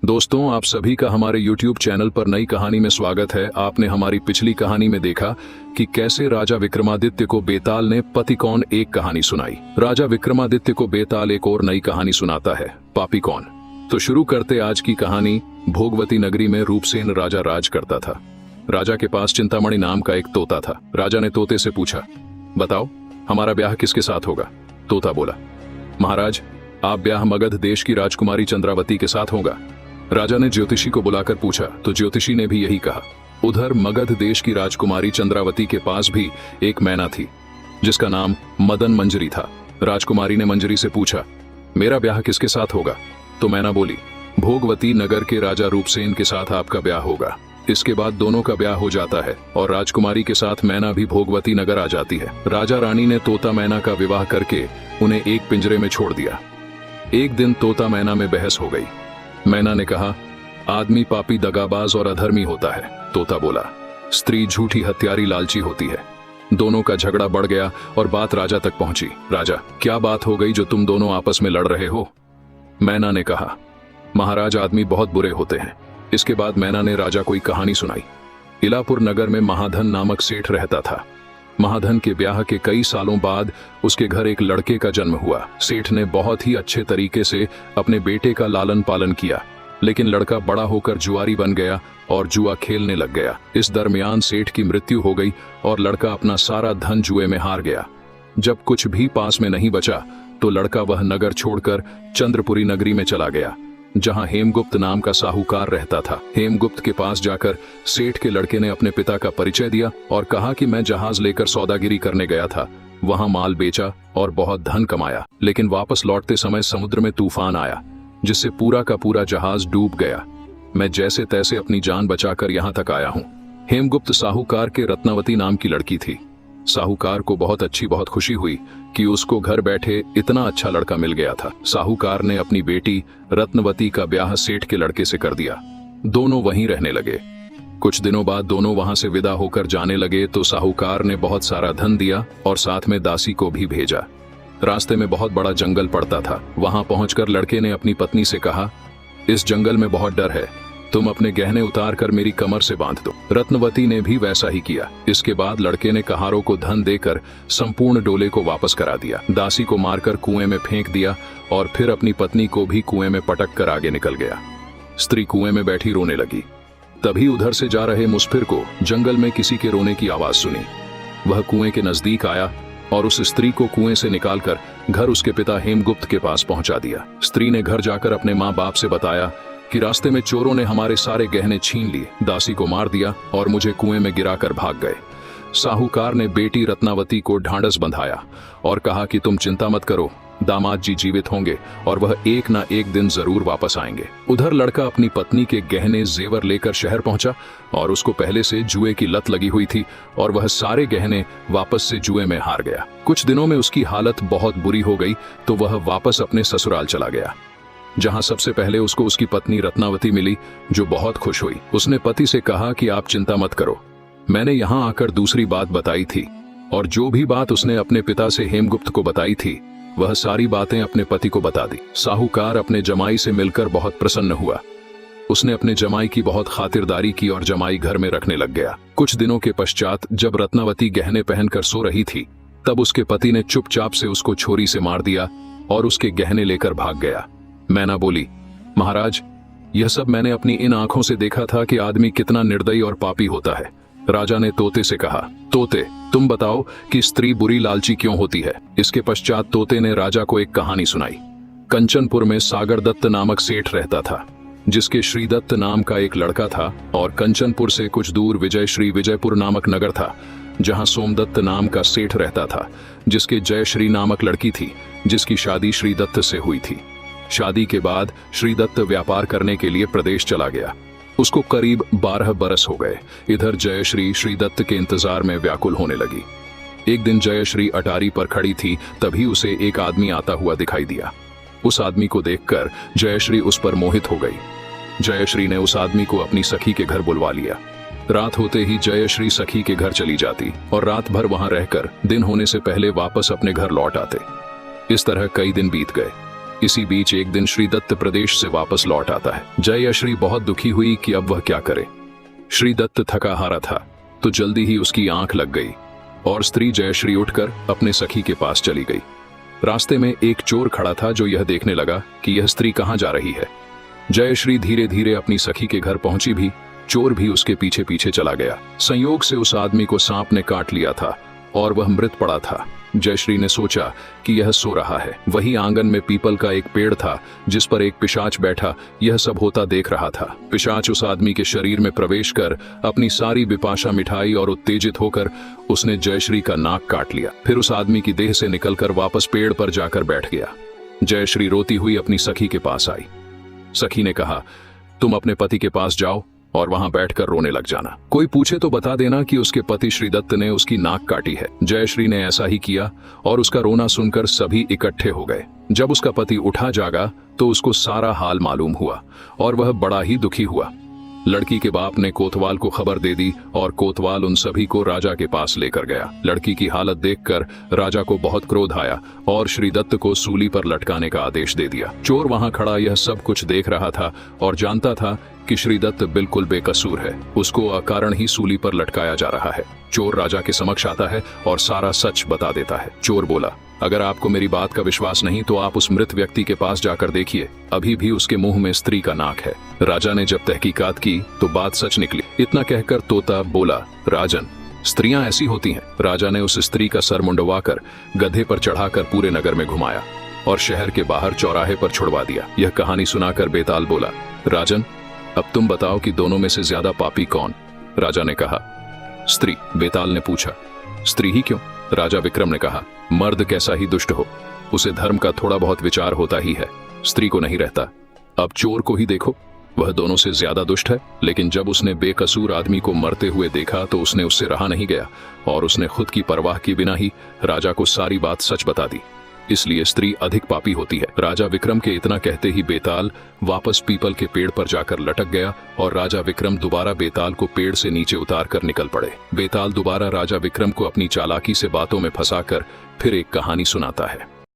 दोस्तों, आप सभी का हमारे YouTube चैनल पर नई कहानी में स्वागत है। आपने हमारी पिछली कहानी में देखा कि कैसे राजा विक्रमादित्य को बेताल ने पति कौन एक कहानी सुनाई। राजा विक्रमादित्य को बेताल एक और नई कहानी सुनाता है, पापी कौन। तो शुरू करते आज की कहानी। भोगवती नगरी में रूपसेन राजा राज करता था। राजा के पास चिंतामणि नाम का एक तोता था। राजा ने तोते से पूछा, बताओ हमारा ब्याह किसके साथ होगा। तोता बोला, महाराज आप ब्याह मगध देश की राजकुमारी चंद्रावती के साथ होगा। राजा ने ज्योतिषी को बुलाकर पूछा तो ज्योतिषी ने भी यही कहा। उधर मगध देश की राजकुमारी चंद्रावती के पास भी एक मैना थी जिसका नाम मदन मंजरी था। राजकुमारी ने मंजरी से पूछा, मेरा ब्याह किसके साथ होगा। तो मैना बोली, भोगवती नगर के राजा रूपसेन के साथ आपका ब्याह होगा। इसके बाद दोनों का ब्याह हो जाता है और राजकुमारी के साथ मैना भी भोगवती नगर आ जाती है। राजा रानी ने तोता मैना का विवाह करके उन्हें एक पिंजरे में छोड़ दिया। एक दिन तोता मैना में बहस हो गई। मैना ने कहा, आदमी पापी दगाबाज और अधर्मी होता है। तोता बोला, स्त्री झूठी हत्यारी लालची होती है। दोनों का झगड़ा बढ़ गया और बात राजा तक पहुंची। राजा, क्या बात हो गई जो तुम दोनों आपस में लड़ रहे हो। मैना ने कहा, महाराज आदमी बहुत बुरे होते हैं। इसके बाद मैना ने राजा को एक कहानी सुनाई। इलापुर नगर में महाधन नामक सेठ रहता था। महाधन के ब्याह के कई सालों बाद उसके घर एक लड़के का जन्म हुआ। सेठ ने बहुत ही अच्छे तरीके से अपने बेटे का लालन पालन किया, लेकिन लड़का बड़ा होकर जुआरी बन गया और जुआ खेलने लग गया। इस दरमियान सेठ की मृत्यु हो गई और लड़का अपना सारा धन जुए में हार गया। जब कुछ भी पास में नहीं बचा तो लड़का वह नगर छोड़कर चंद्रपुरी नगरी में चला गया, जहां हेमगुप्त नाम का साहूकार रहता था। हेमगुप्त के पास जाकर सेठ के लड़के ने अपने पिता का परिचय दिया और कहा कि मैं जहाज लेकर सौदागिरी करने गया था, वहां माल बेचा और बहुत धन कमाया, लेकिन वापस लौटते समय समुद्र में तूफान आया जिससे पूरा का पूरा जहाज डूब गया। मैं जैसे तैसे अपनी जान बचाकर यहाँ तक आया हूँ। हेमगुप्त साहूकार के रत्नावती नाम की लड़की थी। साहूकार को बहुत खुशी हुई कि उसको घर बैठे इतना अच्छा लड़का मिल गया था। साहूकार ने अपनी बेटी रत्नवती का ब्याह सेठ के लड़के से कर दिया। दोनों वहीं रहने लगे। कुछ दिनों बाद दोनों वहां से विदा होकर जाने लगे तो साहूकार ने बहुत सारा धन दिया और साथ में दासी को भी भेजा। रास्ते में बहुत बड़ा जंगल पड़ता था। वहां पहुंचकर लड़के ने अपनी पत्नी से कहा, इस जंगल में बहुत डर है, तुम अपने गहने उतार कर मेरी कमर से बांध दो। रत्नवती ने भी वैसा ही किया। इसके बाद लड़के ने कहारों को धन देकर संपूर्ण डोले को वापस करा दिया। दासी को मारकर कुएं में फेंक दिया और फिर अपनी पत्नी को भी कुएं में पटक कर आगे निकल गया। स्त्री कुएं में बैठी रोने लगी। तभी उधर से जा रहे मुसाफिर को जंगल में किसी के रोने की आवाज सुनी। वह कुएं के नजदीक आया और उस स्त्री को कुएं से निकालकर घर उसके पिता हेमगुप्त के पास पहुंचा दिया। स्त्री ने घर जाकर अपने माँ बाप से बताया कि रास्ते में चोरों ने हमारे सारे गहने छीन लिए, दासी को मार दिया और मुझे कुएं में गिराकर भाग गए। साहूकार ने बेटी रत्नावती को ढांढस बंधाया और कहा कि तुम चिंता मत करो, दामाद जी जीवित होंगे और वह एक ना एक दिन जरूर वापस आएंगे। उधर लड़का अपनी पत्नी के गहने जेवर लेकर शहर पहुंचा और उसको पहले से जुए की लत लगी हुई थी और वह सारे गहने वापस से जुए में हार गया। कुछ दिनों में उसकी हालत बहुत बुरी हो गई तो वह वापस अपने ससुराल चला गया, जहां सबसे पहले उसको उसकी पत्नी रत्नावती मिली, जो बहुत खुश हुई। उसने पति से कहा कि आप चिंता मत करो, मैंने यहां आकर दूसरी बात बताई थी। और जो भी बात उसने अपने पिता से हेमगुप्त को बताई थी वह सारी बातें अपने पति को बता दी। साहूकार अपने जमाई से मिलकर बहुत प्रसन्न हुआ। उसने अपने जमाई की बहुत खातिरदारी की और जमाई घर में रखने लग गया। कुछ दिनों के पश्चात जब रत्नावती गहने पहनकर सो रही थी तब उसके पति ने चुपचाप से उसको छुरी से मार दिया और उसके गहने लेकर भाग गया। मैना बोली, महाराज यह सब मैंने अपनी इन आंखों से देखा था कि आदमी कितना निर्दयी और पापी होता है। राजा ने तोते से कहा, तोते तुम बताओ कि स्त्री बुरी लालची क्यों होती है। इसके पश्चात तोते ने राजा को एक कहानी सुनाई। कंचनपुर में सागर दत्त नामक सेठ रहता था, जिसके श्रीदत्त नाम का एक लड़का था और कंचनपुर से कुछ दूर विजयपुर नामक नगर था, जहां सोमदत्त नाम का सेठ रहता था, जिसके जयश्री नामक लड़की थी, जिसकी शादी श्रीदत्त से हुई थी। शादी के बाद श्रीदत्त व्यापार करने के लिए प्रदेश चला गया। उसको करीब 12 बरस हो गए। इधर जयश्री श्रीदत्त के इंतजार में व्याकुल होने लगी। एक दिन जयश्री अटारी पर खड़ी थी, तभी उसे एक आदमी आता हुआ दिखाई दिया। उस आदमी को देखकर जयश्री उस पर मोहित हो गई। जयश्री ने उस आदमी को अपनी सखी के घर बुलवा लिया। रात होते ही जयश्री सखी के घर चली जाती और रात भर वहां रहकर दिन होने से पहले वापस अपने घर लौट आते। इस तरह कई दिन बीत गए। इसी बीच एक दिन श्रीदत्त प्रदेश से वापस लौट आता है। जयश्री बहुत दुखी हुई कि अब वह क्या करे। श्रीदत्त थका हारा था तो जल्दी ही उसकी आंख लग गई और स्त्री जयश्री उठकर अपने सखी के पास चली गई। रास्ते में एक चोर खड़ा था जो यह देखने लगा कि यह स्त्री कहां जा रही है। जयश्री धीरे धीरे अपनी सखी के घर पहुंची भी चोर भी उसके पीछे पीछे चला गया। संयोग से उस आदमी को सांप ने काट लिया था और वह मृत पड़ा था। जयश्री ने सोचा कि यह सो रहा है। वही आंगन में पीपल का एक पेड़ था जिस पर एक पिशाच बैठा यह सब होता देख रहा था। पिशाच उस आदमी के शरीर में प्रवेश कर अपनी सारी विपाशा मिठाई और उत्तेजित होकर उसने जयश्री का नाक काट लिया। फिर उस आदमी की देह से निकलकर वापस पेड़ पर जाकर बैठ गया। जयश्री रोती हुई अपनी सखी के पास आई। सखी ने कहा, तुम अपने पति के पास जाओ और वहां बैठकर रोने लग जाना। कोई पूछे तो बता देना कि उसके पति श्रीदत्त ने उसकी नाक काटी है। जयश्री ने ऐसा ही किया और उसका रोना सुनकर सभी इकट्ठे हो गए। जब उसका पति उठा जागा तो उसको सारा हाल मालूम हुआ और वह बड़ा ही दुखी हुआ। लड़की के बाप ने कोतवाल को खबर दे दी और कोतवाल उन सभी को राजा के पास लेकर गया। लड़की की हालत देखकर राजा को बहुत क्रोध आया और श्रीदत्त को सूली पर लटकाने का आदेश दे दिया। चोर वहां खड़ा यह सब कुछ देख रहा था और जानता था कि श्रीदत्त बिल्कुल बेकसूर है। उसको अकारण ही सूली पर लटकाया जा रहा है। चोर राजा के समक्ष आता है और सारा सच बता देता है। चोर बोला, अगर आपको मेरी बात का विश्वास नहीं तो आप उस मृत व्यक्ति के पास जाकर देखिए, अभी भी उसके मुंह में स्त्री का नाक है। राजा ने जब तहकीकात की तो बात सच निकली। इतना कहकर तोता बोला, राजन, स्त्रियां ऐसी होती हैं। राजा ने उस स्त्री का सर मुंडवाकर गधे पर चढ़ाकर पूरे नगर में घुमाया और शहर के बाहर चौराहे पर छुड़वा दिया। यह कहानी सुनाकर बेताल बोला, राजन, अब तुम बताओ कि दोनों में से ज्यादा पापी कौन? राजा ने कहा, स्त्री। बेताल ने पूछा, स्त्री ही क्यों? राजा विक्रम ने कहा, मर्द कैसा ही दुष्ट हो, उसे धर्म का थोड़ा बहुत विचार होता ही है, स्त्री को नहीं रहता। अब चोर को ही देखो, वह दोनों से ज्यादा दुष्ट है। लेकिन जब उसने बेकसूर आदमी को मरते हुए देखा तो उसने उससे रहा नहीं गया और उसने खुद की परवाह किए बिना ही राजा को सारी बात सच बता दी। इसलिए स्त्री अधिक पापी होती है। राजा विक्रम के इतना कहते ही बेताल वापस पीपल के पेड़ पर जाकर लटक गया और राजा विक्रम दोबारा बेताल को पेड़ से नीचे उतार कर निकल पड़े। बेताल दोबारा राजा विक्रम को अपनी चालाकी से बातों में फंसाकर फिर एक कहानी सुनाता है।